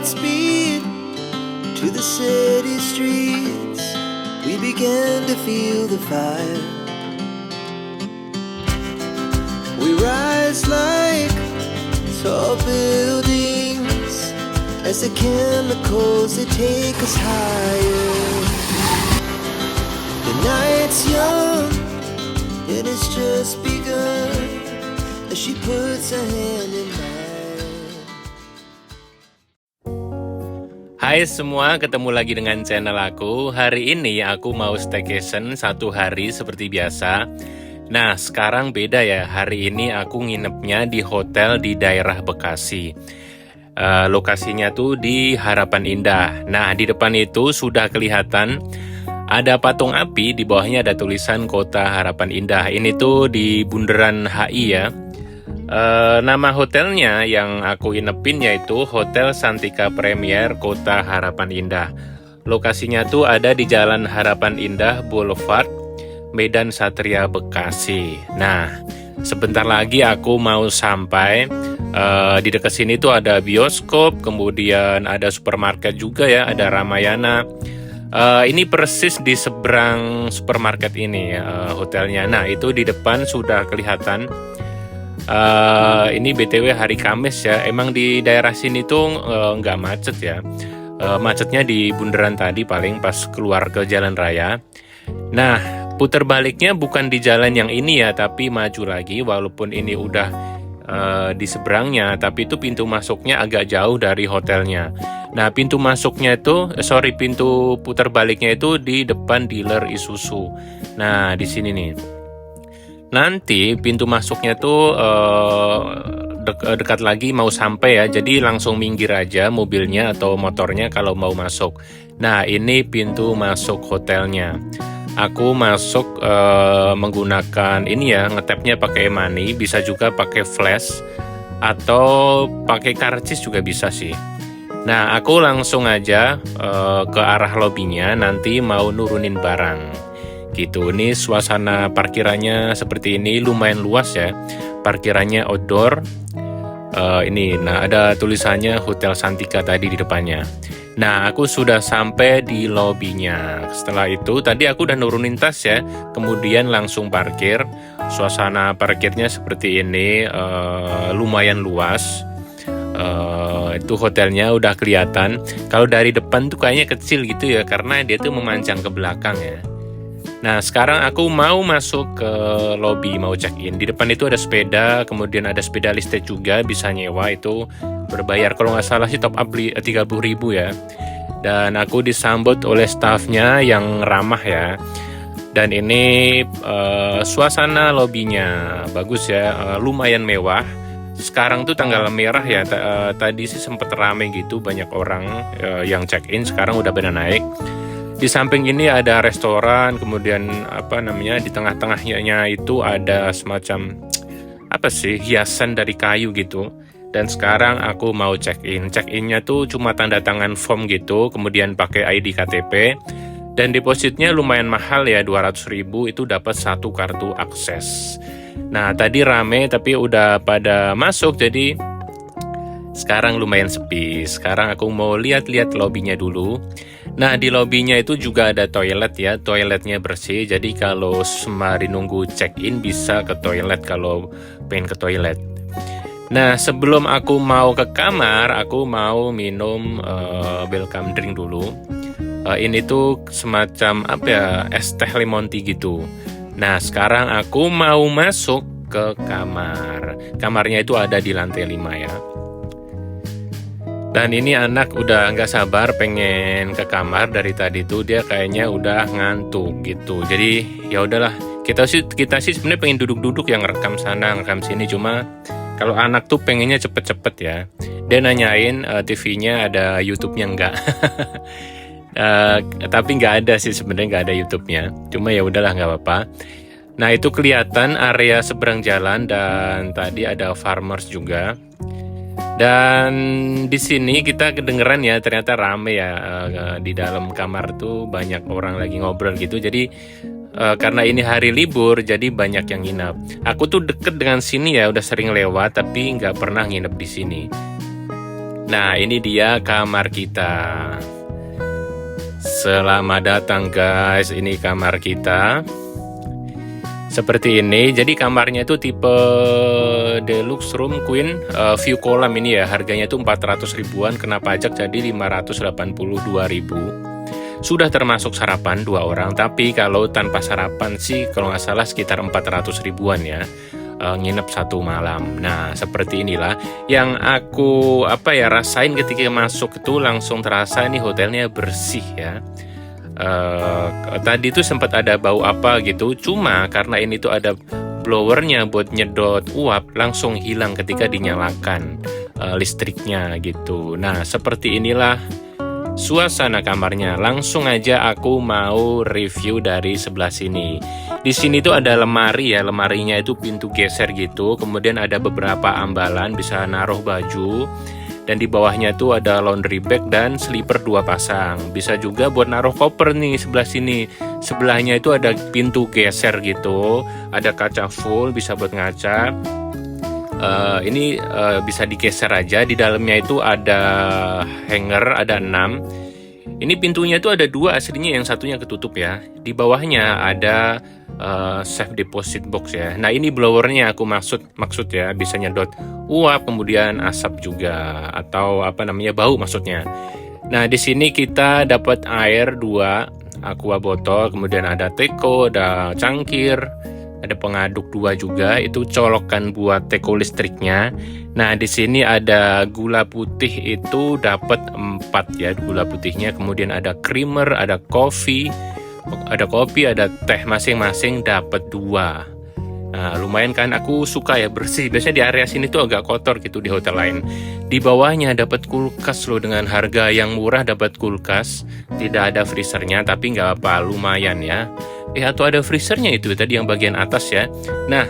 Godspeed to the city streets. We began to feel the fire. We rise like tall buildings as the chemicals they take us higher. The night's young and it's just begun as she puts her hand in mine. Hai semua, ketemu lagi dengan channel aku. Hari ini aku mau staycation 1 hari seperti biasa. Nah, sekarang beda ya. Hari ini aku nginepnya di hotel di daerah Bekasi. Lokasinya tuh di Harapan Indah. Nah, di depan itu sudah kelihatan ada patung api, di bawahnya ada tulisan Kota Harapan Indah. Ini tuh di Bundaran HI ya. Nama hotelnya yang aku inepin yaitu Hotel Santika Premier Kota Harapan Indah. Lokasinya tuh ada di Jalan Harapan Indah Boulevard, Medan Satria, Bekasi. Nah, sebentar lagi aku mau sampai. Di dekat sini tuh ada bioskop, kemudian ada supermarket juga ya, ada Ramayana. Ini persis di seberang supermarket ini hotelnya. Nah, itu di depan sudah kelihatan. Ini BTW hari Kamis ya. Emang di daerah sini tuh nggak macet ya. Macetnya di bundaran tadi paling pas keluar ke jalan raya. Nah, putar baliknya bukan di jalan yang ini ya, tapi maju lagi. Walaupun ini udah di seberangnya, tapi itu pintu masuknya agak jauh dari hotelnya. Nah, pintu masuknya itu, pintu putar baliknya itu di depan dealer Isuzu. Nah, di sini nih. Nanti pintu masuknya tuh dekat lagi mau sampai ya, jadi langsung minggir aja mobilnya atau motornya kalau mau masuk. Nah, ini pintu masuk hotelnya. Aku masuk menggunakan ini ya, ngetapnya pakai e-money, bisa juga pakai flash atau pakai karcis juga bisa sih. Nah, aku langsung aja ke arah lobbynya, nanti mau nurunin barang. Gitu, ini suasana parkirannya seperti ini, lumayan luas ya. Parkirannya outdoor. Ini, nah ada tulisannya Hotel Santika tadi di depannya. Nah, aku sudah sampai di lobbynya. Setelah itu, tadi aku udah nurunin tas ya, kemudian langsung parkir. Suasana parkirnya seperti ini, lumayan luas. Itu hotelnya udah kelihatan. Kalau dari depan tuh kayaknya kecil gitu ya, karena dia tuh memanjang ke belakang ya. Nah, sekarang aku mau masuk ke lobby, mau check-in. Di depan itu ada sepeda, kemudian ada sepeda listrik juga, bisa nyewa, itu berbayar. Kalau nggak salah sih top up 30.000 ya. Dan aku disambut oleh staffnya yang ramah ya. Dan ini suasana lobbynya bagus ya, lumayan mewah. Sekarang tuh tanggal merah ya, tadi sih sempet rame gitu, banyak orang yang check-in, sekarang udah pada naik. Di samping ini ada restoran, kemudian di tengah-tengahnya itu ada semacam hiasan dari kayu gitu. Dan sekarang aku mau check-in. Check-innya tuh cuma tanda tangan form gitu, kemudian pakai ID KTP. Dan depositnya lumayan mahal ya, 200.000 itu dapat 1 kartu akses. Nah, tadi rame tapi udah pada masuk, jadi sekarang lumayan sepi. Sekarang aku mau lihat-lihat lobbynya dulu. Nah, di lobbynya itu juga ada toilet ya. Toiletnya bersih, jadi kalau sembari nunggu check-in bisa ke toilet kalau pengen ke toilet. Nah, sebelum aku mau ke kamar, aku mau minum welcome drink dulu. Ini tuh semacam es teh lemon tea gitu. Nah, sekarang aku mau masuk ke kamar. Kamarnya itu ada di lantai 5 ya. Dan ini anak udah nggak sabar pengen ke kamar dari tadi tuh, dia kayaknya udah ngantuk gitu. Jadi ya udahlah, kita sih sebenarnya pengen duduk-duduk yang ngerekam sana, ngerekam sini, cuma kalau anak tuh pengennya cepet-cepet ya. Dia nanyain TV-nya ada YouTube-nya nggak? Tapi nggak ada sih sebenarnya, nggak ada YouTube-nya. Cuma ya udahlah, nggak apa-apa. Nah, itu kelihatan area seberang jalan dan tadi ada farmers juga. Dan di sini kita kedengeran ya, ternyata rame ya, di dalam kamar tuh banyak orang lagi ngobrol gitu. Jadi karena ini hari libur, jadi banyak yang nginep. Aku tuh deket dengan sini ya, udah sering lewat tapi nggak pernah nginep di sini. Nah, ini dia kamar kita. Selamat datang guys, ini kamar kita. Seperti ini, jadi kamarnya itu tipe deluxe room queen view kolam ini ya. Harganya itu 400 ribuan, kena pajak jadi 582 ribu. Sudah termasuk sarapan 2 orang, tapi kalau tanpa sarapan sih kalau nggak salah sekitar 400 ribuan ya. Nginep 1 malam. Nah, seperti inilah yang aku rasain ketika masuk itu, langsung terasa ini hotelnya bersih ya. Tadi tuh sempat ada bau apa gitu, cuma karena ini tuh ada blowernya buat nyedot uap, langsung hilang ketika dinyalakan listriknya gitu. Nah, seperti inilah suasana kamarnya. Langsung aja aku mau review dari sebelah sini. Di sini tuh ada lemari ya, lemarinya itu pintu geser gitu. Kemudian ada beberapa ambalan bisa naruh baju. Dan di bawahnya tuh ada laundry bag dan slipper 2 pasang. Bisa juga buat naruh koper nih sebelah sini. Sebelahnya itu ada pintu geser gitu. Ada kaca full, bisa buat ngaca. Ini bisa digeser aja. Di dalamnya itu ada hanger, ada 6. Ini pintunya itu ada 2 aslinya, yang satunya ketutup ya. Di bawahnya ada safe deposit box ya. Nah, ini blowernya aku maksud ya, bisa nyedot uap, kemudian asap juga, atau bau maksudnya. Nah, di sini kita dapat air 2 aqua botol, kemudian ada teko, ada cangkir, ada pengaduk 2 juga, itu colokan buat teko listriknya. Nah, di sini ada gula putih, itu dapat 4 ya gula putihnya, kemudian ada creamer, ada kopi, ada teh, masing-masing dapat 2. Nah, lumayan kan, aku suka ya, bersih. Biasanya di area sini tuh agak kotor gitu di hotel lain. Di bawahnya dapat kulkas loh, dengan harga yang murah dapat kulkas. Tidak ada freezernya, tapi nggak apa, lumayan ya. Atau ada freezernya itu tadi yang bagian atas ya. Nah,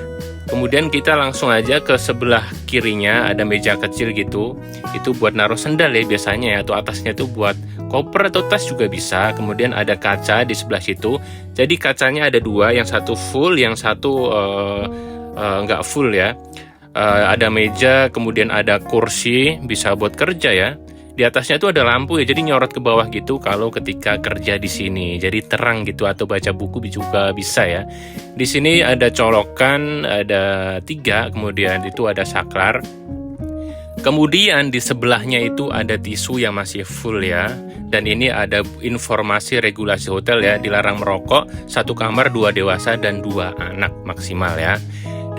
kemudian kita langsung aja ke sebelah kirinya, ada meja kecil gitu. Itu buat naruh sendal ya biasanya ya, atau atasnya tuh buat koper atau tas juga bisa. Kemudian ada kaca di sebelah situ. Jadi kacanya ada 2, yang satu full, yang satu nggak full ya. Ada meja, kemudian ada kursi, bisa buat kerja ya. Di atasnya tuh ada lampu ya, jadi nyorot ke bawah gitu kalau ketika kerja di sini. Jadi terang gitu, atau baca buku juga bisa ya. Di sini ada colokan, ada 3, kemudian itu ada saklar. Kemudian di sebelahnya itu ada tisu yang masih full ya. Dan ini ada informasi regulasi hotel ya, dilarang merokok, 1 kamar 2 dewasa dan 2 anak maksimal ya.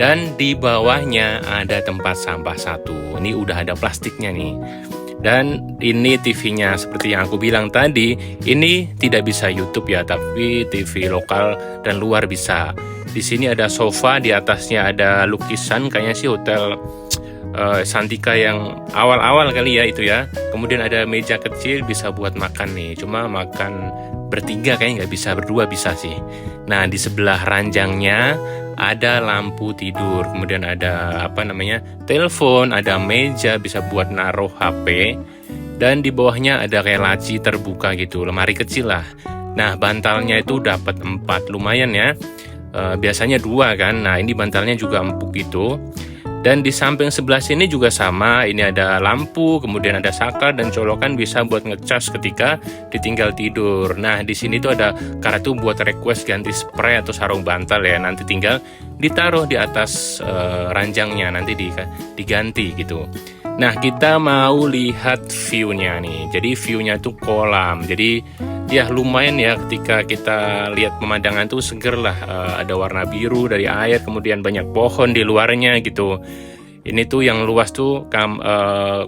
Dan di bawahnya ada tempat sampah 1. Ini udah ada plastiknya nih. Dan ini TV-nya seperti yang aku bilang tadi, ini tidak bisa YouTube ya, tapi TV lokal dan luar bisa. Di sini ada sofa, di atasnya ada lukisan, kayaknya sih hotel Santika yang awal-awal kali ya itu ya. Kemudian ada meja kecil, bisa buat makan nih. Cuma makan bertiga kayaknya nggak bisa, berdua bisa sih. Nah, di sebelah ranjangnya ada lampu tidur, kemudian ada telepon, ada meja bisa buat naruh HP, dan di bawahnya ada kayak laci terbuka gitu, lemari kecil lah. Nah, bantalnya itu dapat 4, lumayan ya. Biasanya 2 kan. Nah, ini bantalnya juga empuk gitu. Dan di samping sebelah sini juga sama, ini ada lampu, kemudian ada saklar dan colokan bisa buat ngecas ketika ditinggal tidur. Nah, di sini tuh ada kartu buat request ganti spray atau sarung bantal ya, nanti tinggal ditaruh di atas ranjangnya, nanti diganti gitu. Nah, kita mau lihat view-nya nih. Jadi view-nya tuh kolam. Jadi ya lumayan ya, ketika kita lihat pemandangan tuh seger lah. Ada warna biru dari air, kemudian banyak pohon di luarnya gitu. Ini tuh yang luas tuh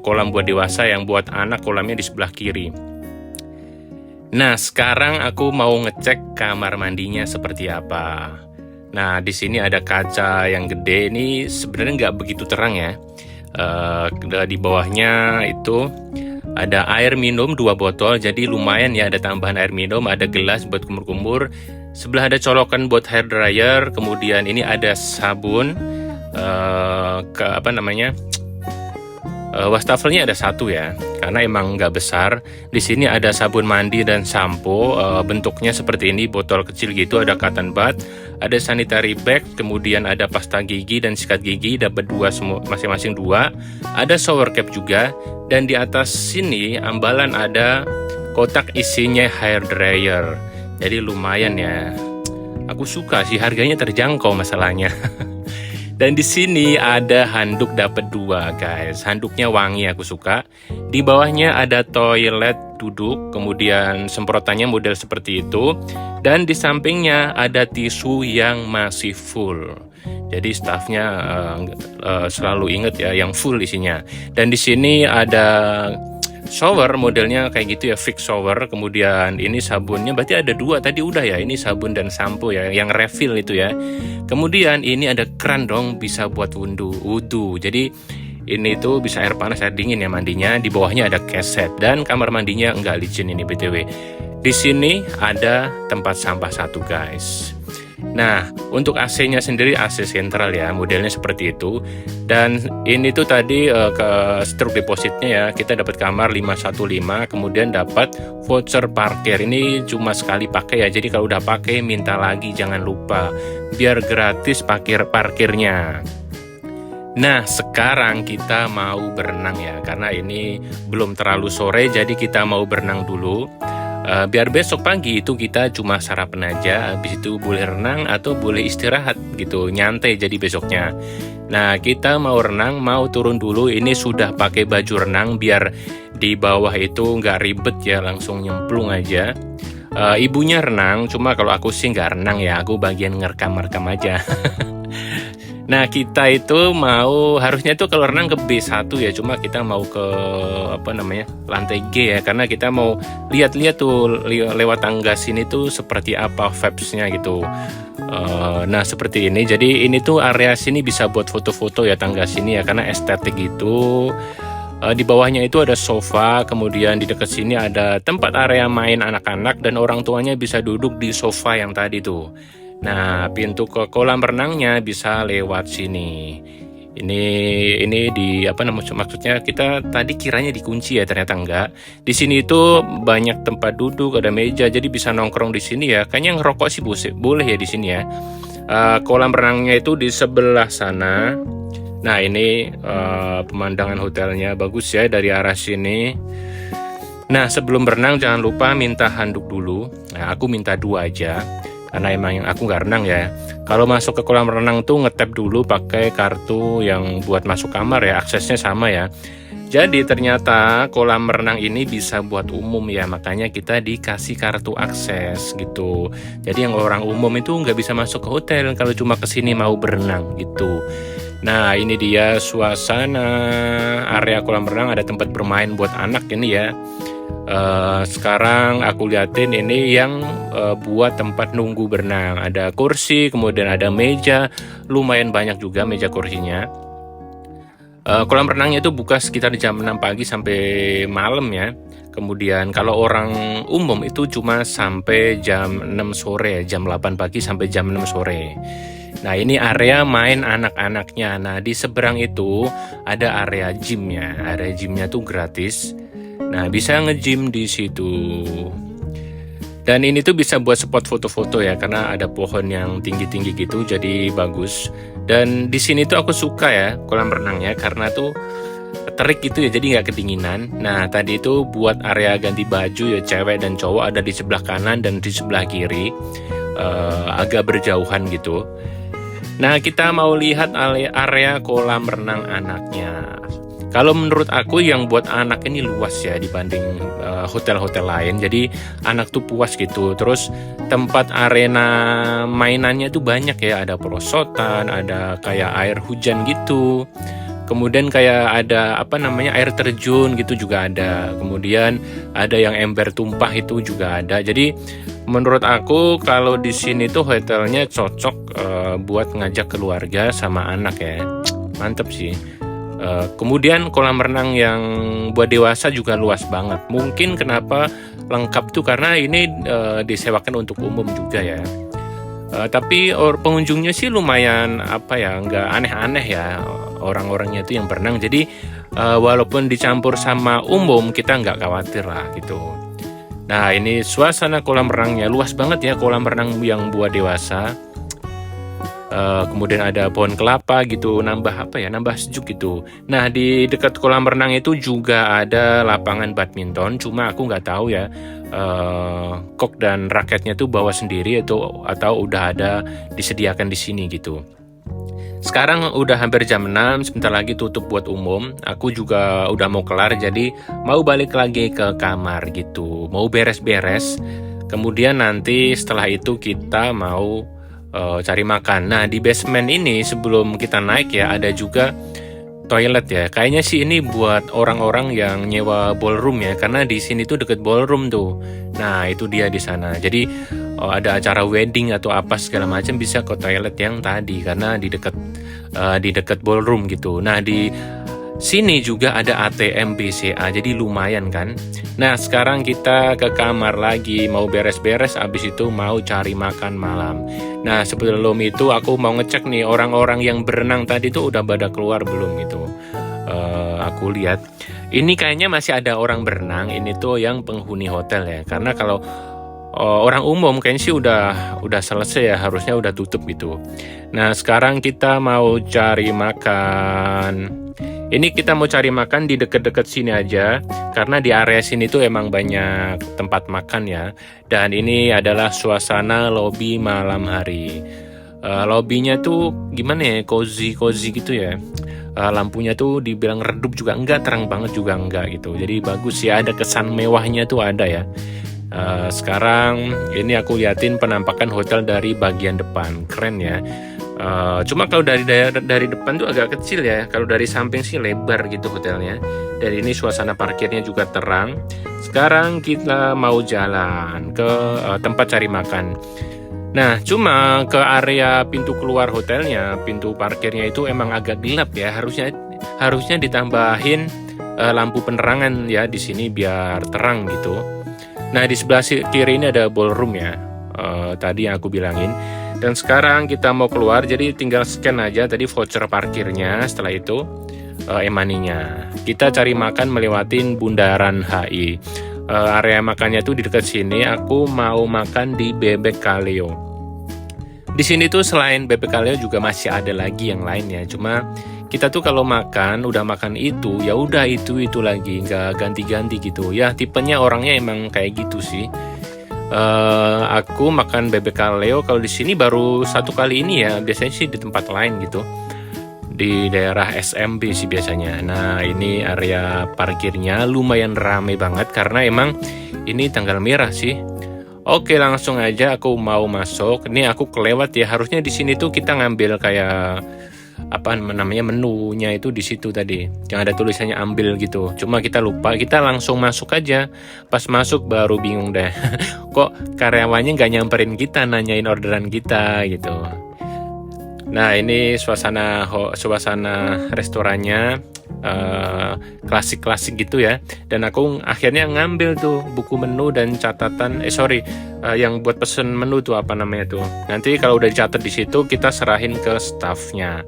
kolam buat dewasa, yang buat anak kolamnya di sebelah kiri. Nah, sekarang aku mau ngecek kamar mandinya seperti apa. Nah, di sini ada kaca yang gede. Ini sebenarnya nggak begitu terang ya. Di bawahnya itu ada air minum 2 botol, jadi lumayan ya, ada tambahan air minum, ada gelas buat kumur-kumur. Sebelah ada colokan buat hair dryer, kemudian ini ada sabun, Wastafelnya ada satu ya, karena emang nggak besar. Di sini ada sabun mandi dan sampo, bentuknya seperti ini, botol kecil gitu, ada cotton bud, ada sanitary bag, kemudian ada pasta gigi dan sikat gigi, dapat dua semua, masing-masing dua. Ada shower cap juga, dan di atas sini ambalan ada kotak isinya hair dryer. Jadi lumayan ya. Aku suka sih, harganya terjangkau masalahnya. Dan di sini ada handuk dapat dua, guys. Handuknya wangi, aku suka. Di bawahnya ada toilet duduk, kemudian semprotannya model seperti itu. Dan di sampingnya ada tisu yang masih full. Jadi stafnya selalu ingat ya, yang full isinya. Dan di sini ada shower modelnya kayak gitu ya, fix shower. Kemudian ini sabunnya berarti ada dua tadi udah ya, ini sabun dan sampo ya, yang refill itu ya. Kemudian ini ada keran dong, bisa buat wudhu. Jadi ini tuh bisa air panas air dingin ya mandinya. Di bawahnya ada keset dan kamar mandinya enggak licin ini BTW. Di sini ada tempat sampah satu, guys. Nah, untuk AC-nya sendiri AC sentral ya, modelnya seperti itu. Dan ini tuh tadi ke struk depositnya ya, kita dapat kamar 515, kemudian dapat voucher parkir. Ini cuma sekali pakai ya, jadi kalau udah pakai minta lagi, jangan lupa, biar gratis parkirnya. Nah, sekarang kita mau berenang ya, karena ini belum terlalu sore, jadi kita mau berenang dulu. Biar besok pagi itu kita cuma sarapan aja, habis itu boleh renang atau boleh istirahat gitu, nyantai jadi besoknya. Nah, kita mau renang, mau turun dulu, ini sudah pakai baju renang biar di bawah itu nggak ribet ya, langsung nyemplung aja. Ibunya renang, cuma kalau aku sih nggak renang ya, aku bagian ngerekam aja. Nah, kita itu mau harusnya itu kalau renang ke B1 ya, cuma kita mau ke lantai G ya, karena kita mau lihat-lihat tuh lewat tangga sini tuh seperti apa vibes-nya gitu. Nah, seperti ini. Jadi ini tuh area sini bisa buat foto-foto ya, tangga sini ya, karena estetik gitu. Di bawahnya itu ada sofa, kemudian di dekat sini ada tempat area main anak-anak dan orang tuanya bisa duduk di sofa yang tadi tuh. Nah, pintu ke kolam renangnya bisa lewat sini. Ini di maksudnya kita tadi kiranya dikunci ya, ternyata enggak. Di sini itu banyak tempat duduk, ada meja, jadi bisa nongkrong di sini ya. Kayaknya ngerokok sih boleh ya di sini ya. Kolam renangnya itu di sebelah sana. Nah, ini pemandangan hotelnya bagus ya dari arah sini. Nah, sebelum berenang jangan lupa minta handuk dulu. Nah, aku minta 2 aja. Karena emang aku nggak renang ya. Kalau masuk ke kolam renang tuh ngetap dulu pakai kartu yang buat masuk kamar ya, aksesnya sama ya. Jadi ternyata kolam renang ini bisa buat umum ya, makanya kita dikasih kartu akses gitu. Jadi yang orang umum itu nggak bisa masuk ke hotel kalau cuma kesini mau berenang gitu. Nah, ini dia suasana area kolam renang, ada tempat bermain buat anak ini ya. Sekarang aku liatin ini yang buat tempat nunggu berenang. Ada kursi, kemudian ada meja, lumayan banyak juga meja kursinya. Kolam renangnya itu buka sekitar jam 6 pagi sampai malam ya. Kemudian kalau orang umum itu cuma sampai jam 6 sore, jam 8 pagi sampai jam 6 sore. Nah, ini area main anak-anaknya. Nah, di seberang itu ada area gymnya. Area gymnya tuh gratis. Nah, bisa nge-gym di situ. Dan ini tuh bisa buat spot foto-foto ya, karena ada pohon yang tinggi-tinggi gitu, jadi bagus. Dan di sini tuh aku suka ya kolam renangnya, karena tuh terik gitu ya, jadi nggak kedinginan. Nah, tadi itu buat area ganti baju ya, cewek dan cowok ada di sebelah kanan dan di sebelah kiri, agak berjauhan gitu. Nah, kita mau lihat area kolam renang anaknya. Kalau menurut aku yang buat anak ini luas ya dibanding hotel-hotel lain. Jadi anak tuh puas gitu. Terus tempat arena mainannya tuh banyak ya. Ada perosotan, ada kayak air hujan gitu. Kemudian kayak ada air terjun gitu juga ada. Kemudian ada yang ember tumpah itu juga ada. Jadi menurut aku kalau di sini tuh hotelnya cocok buat ngajak keluarga sama anak ya. Mantep sih. Kemudian kolam renang yang buat dewasa juga luas banget. Mungkin kenapa lengkap tuh karena ini disewakan untuk umum juga ya. Tapi pengunjungnya sih lumayan nggak aneh-aneh ya orang-orangnya itu yang berenang. Jadi walaupun dicampur sama umum kita nggak khawatir lah gitu. Nah ini suasana kolam renangnya luas banget ya, kolam renang yang buat dewasa. Kemudian ada pohon kelapa gitu, nambah sejuk gitu. Nah di dekat kolam renang itu juga ada lapangan badminton, cuma aku nggak tahu ya kok dan raketnya tuh bawa sendiri atau udah ada disediakan di sini gitu. Sekarang udah hampir jam 6, sebentar lagi tutup buat umum. Aku juga udah mau kelar, jadi mau balik lagi ke kamar gitu, mau beres-beres. Kemudian nanti setelah itu kita mau cari makan. Nah di basement ini sebelum kita naik ya ada juga toilet ya. Kayaknya sih ini buat orang-orang yang nyewa ballroom ya, karena di sini tuh deket ballroom tuh. Nah itu dia di sana. Jadi ada acara wedding atau apa segala macam bisa ke toilet yang tadi karena di dekat ballroom gitu. Nah di sini juga ada ATM BCA, jadi lumayan kan. Nah sekarang kita ke kamar lagi, mau beres-beres, abis itu mau cari makan malam. Nah sebelum itu aku mau ngecek nih orang-orang yang berenang tadi tuh udah pada keluar belum gitu. Aku lihat ini kayaknya masih ada orang berenang, ini tuh yang penghuni hotel ya. Karena kalau orang umum kayaknya sih udah selesai ya, harusnya udah tutup gitu. Nah sekarang kita mau cari makan. Ini kita mau cari makan di deket-deket sini aja, karena di area sini tuh emang banyak tempat makan ya. Dan ini adalah suasana lobi malam hari. Lobinya tuh gimana ya, cozy gitu ya. Lampunya tuh dibilang redup juga enggak, terang banget juga enggak gitu. Jadi bagus ya, ada kesan mewahnya tuh ada ya. Sekarang ini aku liatin penampakan hotel dari bagian depan, keren ya. Cuma kalau dari depan tuh agak kecil ya. Kalau dari samping sih lebar gitu hotelnya. Dan ini suasana parkirnya juga terang. Sekarang kita mau jalan ke tempat cari makan. Nah, cuma ke area pintu keluar hotelnya, pintu parkirnya itu emang agak gelap ya. Harusnya ditambahin lampu penerangan ya di sini biar terang gitu. Nah, di sebelah kiri ini ada ballroom ya. Tadi yang aku bilangin. Dan sekarang kita mau keluar, jadi tinggal scan aja tadi voucher parkirnya. Setelah itu e-money-nya. Kita cari makan melewatin Bundaran HI. Area makannya tuh di dekat sini. Aku mau makan di Bebek Kaleo. Di sini tuh selain Bebek Kaleo juga masih ada lagi yang lain ya. Cuma kita tuh kalau makan udah makan itu ya udah itu lagi, nggak ganti-ganti gitu. Ya tipenya orangnya emang kayak gitu sih. Aku makan bebek kaleo kalau di sini baru satu kali ini ya, biasanya sih di tempat lain gitu, di daerah SMB sih biasanya. Nah ini area parkirnya lumayan ramai banget karena emang ini tanggal merah sih. Oke langsung aja aku mau masuk. Ini aku kelewat ya, harusnya di sini tuh kita ngambil kayak apa namanya menunya itu di situ tadi yang ada tulisannya ambil gitu, cuma kita lupa, kita langsung masuk aja. Pas masuk baru bingung deh kok karyawannya nggak nyamperin kita nanyain orderan kita gitu. Nah ini suasana restorannya klasik gitu ya. Dan aku akhirnya ngambil tuh buku menu dan catatan yang buat pesen menu tuh apa namanya tuh. Nanti kalau udah dicatat di situ kita serahin ke staffnya.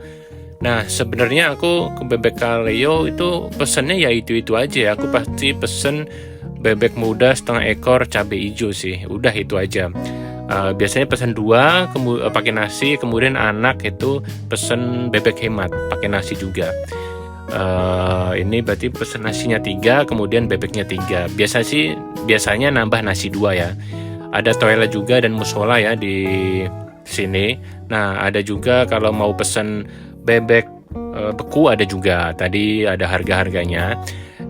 Nah sebenarnya aku ke Bebek Kaleo itu pesennya ya itu aja ya. Aku pasti pesen bebek muda setengah ekor cabai hijau sih. Udah itu aja. Biasanya pesen 2 pakai nasi, kemudian anak itu pesen bebek hemat pakai nasi juga. Ini berarti pesen nasinya 3, kemudian bebeknya 3. Biasanya nambah nasi 2 ya. Ada toilet juga dan musola ya di sini. Nah ada juga kalau mau pesen bebek beku ada juga. Tadi ada harga-harganya.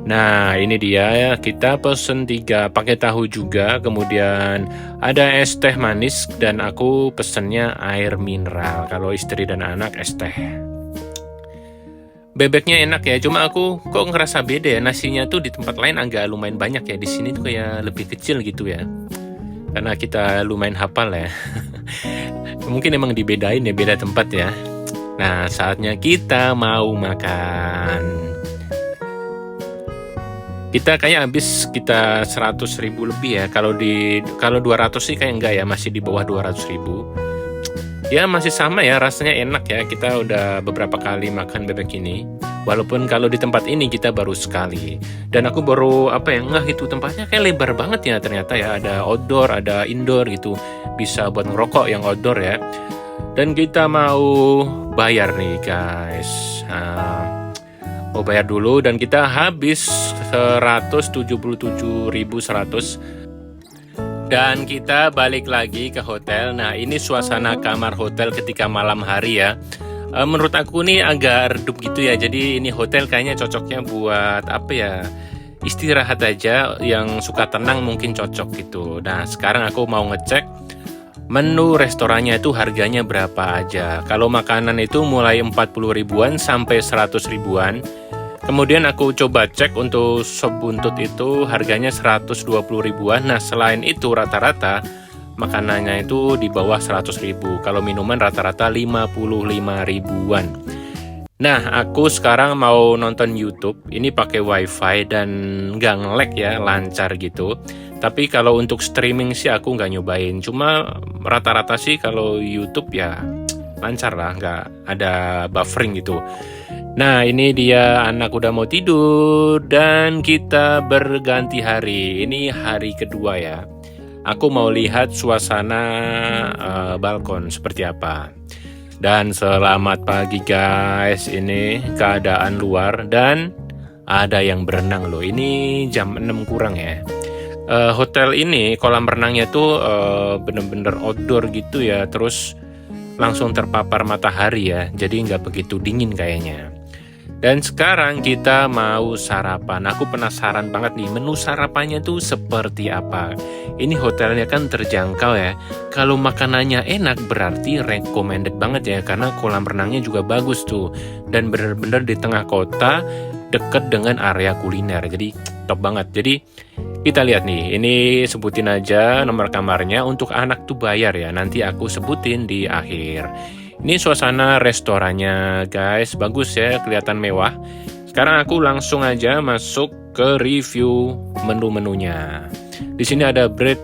Nah ini dia, kita pesen 3 pakai tahu juga, kemudian ada es teh manis dan aku pesennya air mineral. Kalau istri dan anak es teh. Bebeknya enak ya, cuma aku kok ngerasa beda ya, nasinya tuh di tempat lain agak lumayan banyak ya, di sini tuh kayak lebih kecil gitu ya. Karena kita lumayan hafal ya. Mungkin emang dibedain ya, beda tempat ya. Nah saatnya kita mau makan. Kita kayak habis kita 100.000 lebih ya. Kalau 200 sih kayak enggak ya, masih di bawah 200.000. Ya masih sama ya, rasanya enak ya. Kita udah beberapa kali makan bebek ini. Walaupun kalau di tempat ini kita baru sekali. Dan aku baru ngeh itu tempatnya kayak lebar banget ya ternyata ya. Ada outdoor, ada indoor gitu. Bisa buat ngerokok yang outdoor ya. Dan kita mau bayar nih guys. Mau bayar dulu dan kita habis 177.100. Dan kita balik lagi ke hotel. Nah, ini suasana kamar hotel ketika malam hari ya. Menurut aku nih agak redup gitu ya. Jadi ini hotel kayaknya cocoknya buat istirahat aja. Yang suka tenang mungkin cocok gitu. Nah, sekarang aku mau ngecek menu restorannya itu harganya berapa aja. Kalau makanan itu mulai 40 ribuan sampai 100 ribuan. Kemudian aku coba cek untuk sop buntut itu harganya 120 ribuan. Nah, selain itu rata-rata makanannya itu di bawah 100 ribu. Kalau minuman rata-rata 55 ribuan. Nah, aku sekarang mau nonton YouTube. Ini pakai wifi dan nggak nge-lag ya, lancar gitu. Tapi kalau untuk streaming sih aku nggak nyobain. Cuma rata-rata sih kalau YouTube ya lancar lah, nggak ada buffering gitu. Nah, ini dia anak udah mau tidur dan kita berganti hari. Ini hari kedua ya. Aku mau lihat suasana balkon seperti apa. Dan selamat pagi guys. Ini keadaan luar dan ada yang berenang loh. Ini jam 6 kurang ya. Hotel ini kolam renangnya tuh bener-bener outdoor gitu ya. Terus langsung terpapar matahari ya. Jadi nggak begitu dingin kayaknya. Dan sekarang kita mau sarapan. Aku penasaran banget nih menu sarapannya tuh seperti apa. Ini hotelnya kan terjangkau ya. Kalau makanannya enak berarti recommended banget ya. Karena kolam renangnya juga bagus tuh. Dan bener-bener di tengah kota deket dengan area kuliner. Jadi top banget. Jadi kita lihat nih. Ini sebutin aja nomor kamarnya. Untuk anak tuh bayar ya. Nanti aku sebutin di akhir. Ini suasana restorannya guys, bagus ya, kelihatan mewah. Sekarang aku langsung aja masuk ke review menu-menunya. Di sini ada bread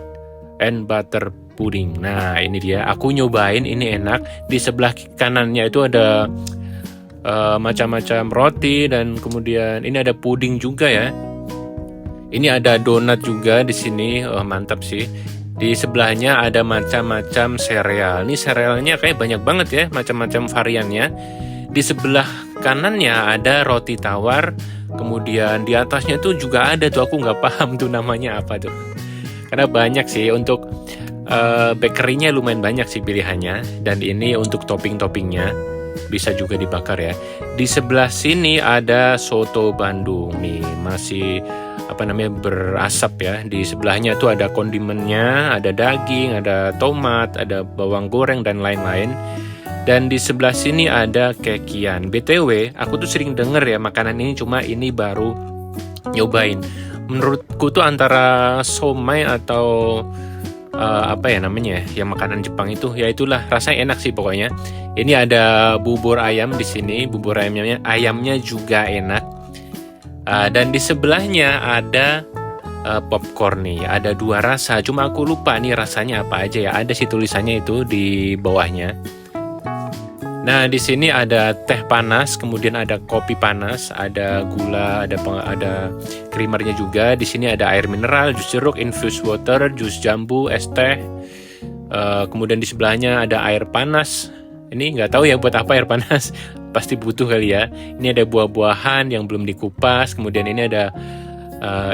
and butter pudding. Nah, ini dia, aku nyobain, ini enak. Di sebelah kanannya itu ada macam-macam roti dan kemudian ini ada puding juga ya. Ini ada donat juga di sini, mantap sih. Di sebelahnya ada macam-macam sereal. Ini serealnya kayak banyak banget ya, macam-macam variannya. Di sebelah kanannya ada roti tawar. Kemudian di atasnya tuh juga ada tuh, aku nggak paham tuh namanya apa tuh. Karena banyak sih untuk bakerynya lumayan banyak sih pilihannya. Dan ini untuk topping-toppingnya bisa juga dibakar ya. Di sebelah sini ada soto Bandung nih, masih berasap ya. Di sebelahnya tuh ada kondimennya, ada daging, ada tomat, ada bawang goreng dan lain-lain. Dan di sebelah sini ada kekian. BTW, aku tuh sering denger ya makanan ini, cuma ini baru nyobain. Menurutku tuh antara somai atau yang makanan Jepang itu, ya itulah, rasanya enak sih pokoknya. Ini ada bubur ayam di sini, bubur ayamnya juga enak. Dan di sebelahnya ada popcorn nih, ada 2 rasa. Cuma aku lupa nih rasanya apa aja ya. Ada sih tulisannya itu di bawahnya. Nah, di sini ada teh panas, kemudian ada kopi panas, ada gula, ada creamernya juga. Di sini ada air mineral, jus jeruk, infused water, jus jambu, es teh. Kemudian di sebelahnya ada air panas. Ini nggak tahu ya buat apa air panas. Pasti butuh kali ya. Ini ada buah-buahan yang belum dikupas. Kemudian ini ada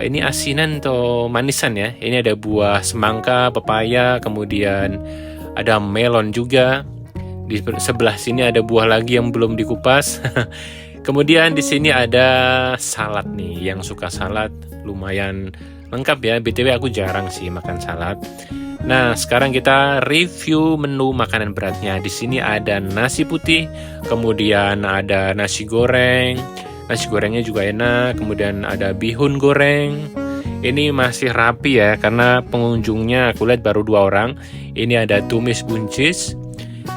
ini asinan atau manisan ya. Ini ada buah semangka, pepaya, kemudian ada melon juga. Di sebelah sini ada buah lagi yang belum dikupas. Kemudian di sini ada salad nih. Yang suka salad lumayan lengkap ya. BTW aku jarang sih makan salad. Nah, sekarang kita review menu makanan beratnya. Di sini ada nasi putih, kemudian ada nasi goreng. Nasi gorengnya juga enak, kemudian ada bihun goreng. Ini masih rapi ya, karena pengunjungnya aku lihat baru 2 orang. Ini ada tumis buncis.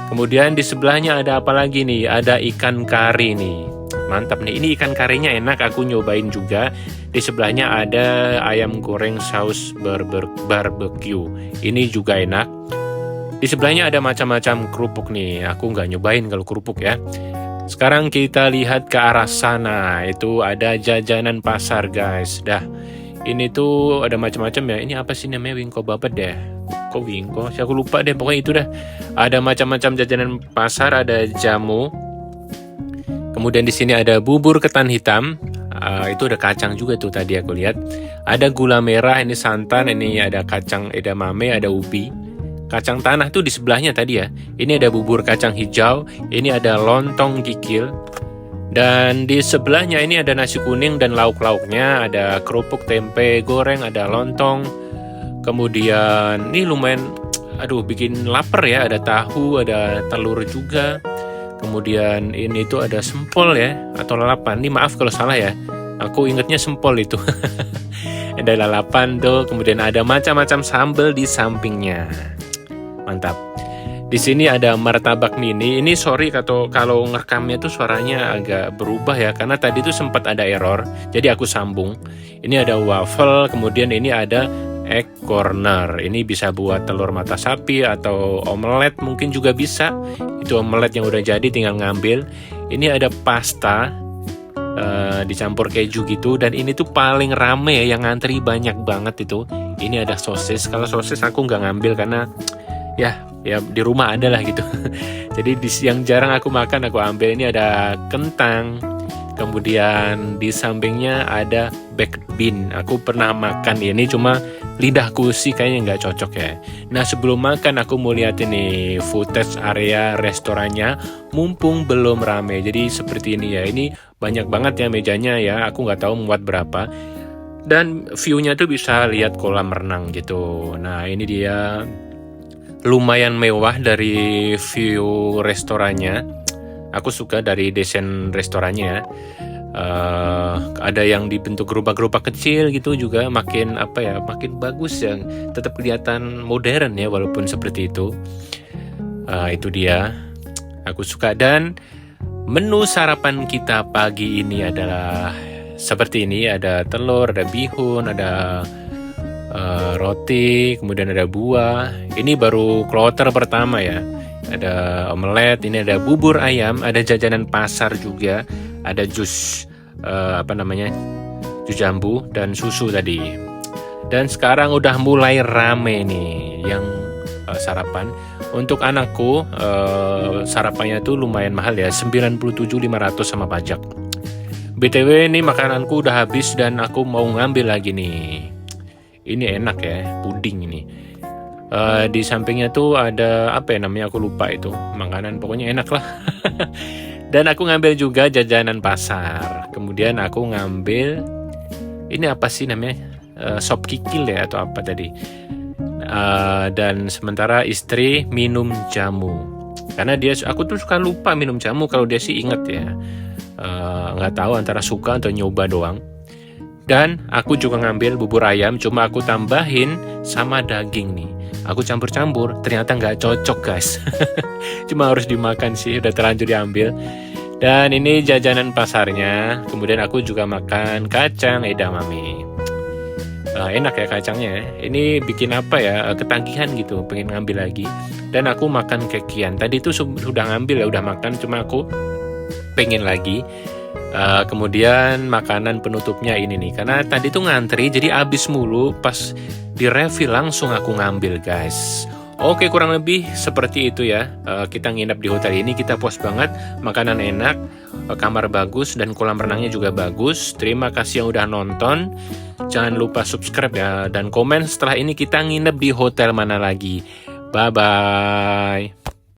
Kemudian di sebelahnya ada apa lagi nih? Ada ikan kari nih. Mantap nih, ini ikan karinya enak, aku nyobain juga. Di sebelahnya ada ayam goreng saus barbecue. Ini juga enak. Di Di sebelahnya ada macam-macam kerupuk nih. Aku nggak nyobain kalau kerupuk ya. Sekarang kita lihat ke arah sana. Itu ada jajanan pasar guys. Dah, ini tuh ada macam-macam ya. Ini apa sih namanya, wingko babat deh. Kok wingko? Aku lupa deh. Pokoknya itu dah. Ada macam-macam jajanan pasar. Ada jamu. Kemudian di sini ada bubur ketan hitam. Itu ada kacang juga tuh tadi aku lihat. Ada gula merah, ini santan, ini ada kacang edamame, ada ubi. Kacang tanah tuh di sebelahnya tadi ya. Ini ada bubur kacang hijau, ini ada lontong kikil. Dan di sebelahnya ini ada nasi kuning dan lauk-lauknya, ada kerupuk tempe goreng, ada lontong. Kemudian ini lumayan, aduh bikin lapar ya, ada tahu, ada telur juga. Kemudian ini tuh ada sempol ya, atau lalapan. Ini maaf kalau salah ya. Aku ingetnya sempol itu. Ada lalapan tuh, kemudian ada macam-macam sambal di sampingnya. Mantap. Di sini ada martabak mini. Ini sorry kalau ngerekamnya tuh suaranya agak berubah ya, karena tadi tuh sempat ada error. Jadi aku sambung. Ini ada waffle, kemudian ini ada egg corner. Ini bisa buat telur mata sapi atau omelet mungkin juga bisa. Itu omelet yang udah jadi tinggal ngambil. Ini ada pasta dicampur keju gitu, dan ini tuh paling rame ya, yang ngantri banyak banget itu. Ini ada sosis. Kalau sosis aku nggak ngambil karena ya di rumah ada lah gitu. Jadi yang jarang aku makan aku ambil. Ini ada kentang. Kemudian di sampingnya ada baked bean. Aku pernah makan ini, cuma lidahku sih kayaknya nggak cocok ya. Nah sebelum makan aku mau lihat ini footage area restorannya, mumpung belum rame. Jadi seperti ini ya. Ini banyak banget ya mejanya ya. Aku nggak tahu muat berapa. Dan view-nya tuh bisa lihat kolam renang gitu. Nah ini dia, lumayan mewah dari view restorannya. Aku suka dari desain restorannya. Ada yang dibentuk gerobak-gerobak kecil gitu juga, makin makin bagus ya. Tetap kelihatan modern ya walaupun seperti itu. Itu dia. Aku suka. Dan menu sarapan kita pagi ini adalah seperti ini. Ada telur, ada bihun, ada roti, kemudian ada buah. Ini baru kloter pertama ya. Ada omelet, ini ada bubur ayam, ada jajanan pasar juga, ada jus jus jambu dan susu tadi. Dan sekarang udah mulai rame nih yang sarapan. Untuk anakku sarapannya tuh lumayan mahal ya, 97.500 sama pajak. BTW ini makananku udah habis dan aku mau ngambil lagi nih. Ini enak ya, puding ini. Di sampingnya tuh ada aku lupa itu makanan, pokoknya enak lah. Dan aku ngambil juga jajanan pasar. Kemudian aku ngambil ini apa sih namanya, sop kikil ya atau apa tadi. Dan sementara istri minum jamu, karena aku tuh suka lupa minum jamu. Kalau dia sih inget ya, nggak tahu antara suka atau nyoba doang. Dan aku juga ngambil bubur ayam, cuma aku tambahin sama daging nih. Aku campur-campur, ternyata nggak cocok guys. Cuma harus dimakan sih, udah terlanjur diambil. Dan ini jajanan pasarnya. Kemudian aku juga makan kacang edamame. Enak ya kacangnya. Ini bikin ketagihan gitu, pengen ngambil lagi. Dan aku makan kekian. Tadi tuh sudah ngambil ya, udah makan, cuma aku pengen lagi. Kemudian makanan penutupnya ini nih, karena tadi tuh ngantri jadi habis mulu, pas di refill langsung aku ngambil guys. Oke, kurang lebih seperti itu ya. Kita nginep di hotel ini, kita puas banget, makanan enak, kamar bagus, dan kolam renangnya juga bagus. Terima kasih yang udah nonton. Jangan lupa subscribe ya, dan komen setelah ini kita nginep di hotel mana lagi. Bye bye.